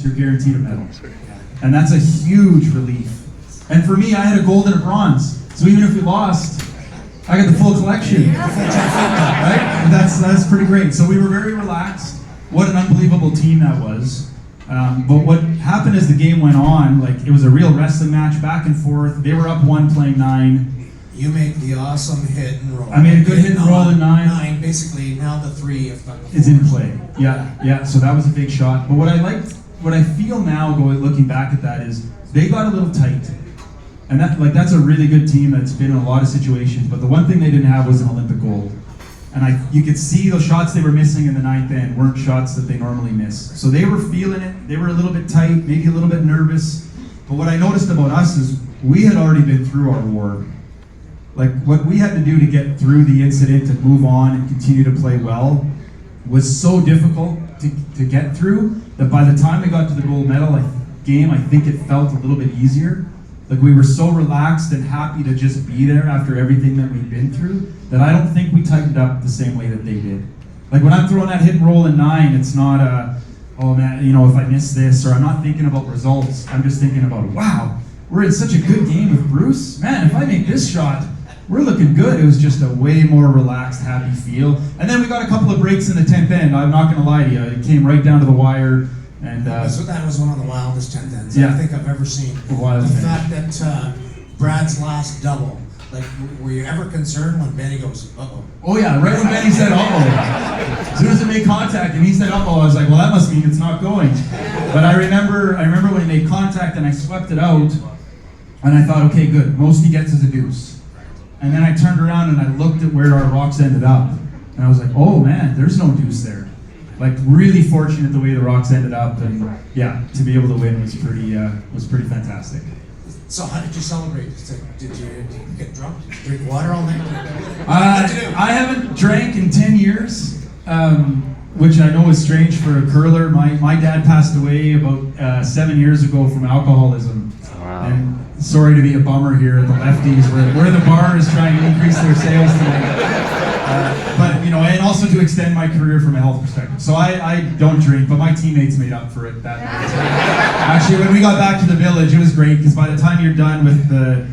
you're guaranteed a medal. And that's a huge relief. And for me, I had a gold and a bronze. So even if we lost, I got the full collection. Right? That's pretty great. So we were very relaxed. What an unbelievable team that was. But what happened as the game went on, like it was a real wrestling match, back and forth. They were up 1 playing 9. You make the awesome hit and roll. I made a good hit and roll in 9. Basically, now the 3, if not the 4. Is in play. Yeah. So that was a big shot. But what I feel now, looking back at that, is they got a little tight. And that's a really good team that's been in a lot of situations. But the one thing they didn't have was an Olympic gold. And you could see those shots they were missing in the 9th end weren't shots that they normally miss. So they were feeling it. They were a little bit tight, maybe a little bit nervous. But what I noticed about us is we had already been through our war. Like what we had to do to get through the incident and move on and continue to play well was so difficult to get through that by the time we got to the gold medal game, I think it felt a little bit easier. Like we were so relaxed and happy to just be there after everything that we'd been through that I don't think we tightened up the same way that they did. Like when I'm throwing that hit and roll in 9, it's not oh man, if I miss this, or I'm not thinking about results. I'm just thinking about, wow, we're in such a good game with Bruce. Man, if I make this shot, we're looking good. It was just a way more relaxed, happy feel. And then we got a couple of breaks in the 10th end. I'm not going to lie to you. It came right down to the wire. And that was one of the wildest 10th ends I think I've ever seen. The fact that Brad's last double, like, were you ever concerned when Benny goes, uh-oh? Oh yeah, right when Benny said uh-oh. As soon as it made contact and he said uh-oh, I was like, well, that must mean it's not going. But I remember when he made contact and I swept it out, and I thought, okay, good, most he gets is a deuce. And then I turned around and I looked at where our rocks ended up, and I was like, oh man, there's no deuce there. Like really fortunate the way the rocks ended up, and yeah, to be able to win was pretty fantastic. So how did you celebrate? Did you get drunk? Did you drink water all night? I haven't drank in 10 years, which I know is strange for a curler. My dad passed away about 7 years ago from alcoholism. Wow. And sorry to be a bummer here at the Lefties, where the bar is trying to increase their sales tonight. But and also to extend my career from a health perspective. So I don't drink, but my teammates made up for it that night. Actually, when we got back to the village, it was great because by the time you're done with the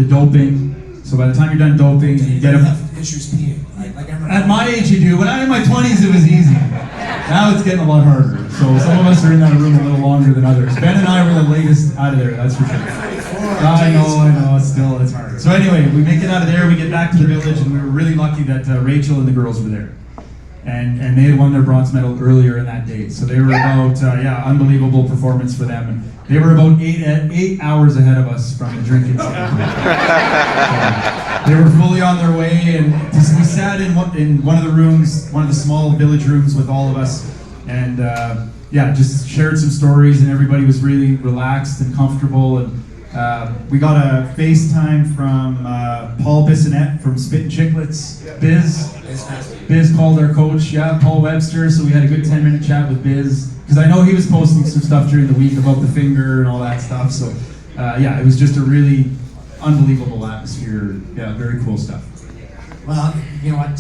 doping, so by the time you're done doping, you get issues peeing. Like at my age, you do. When I'm in my 20s, it was easy. Now it's getting a lot harder. So some of us are in that room a little longer than others. Ben and I were the latest out of there, that's for sure. I know, still it's hard. So anyway, we make it out of there, we get back to the village, and we were really lucky that Rachel and the girls were there. And they had won their bronze medal earlier in that day. So they were about, unbelievable performance for them. And they were about 8 hours ahead of us from the drinking scale. They were fully on their way, and we sat in one of the rooms, one of the small village rooms with all of us, and just shared some stories, and everybody was really relaxed and comfortable. And we got a FaceTime from Paul Bissonnette from Spittin' Chicklets. Biz called our coach, Paul Webster, so we had a good 10-minute chat with Biz, because I know he was posting some stuff during the week about the finger and all that stuff, so it was just a really unbelievable atmosphere. Yeah, very cool stuff. Well, you know what,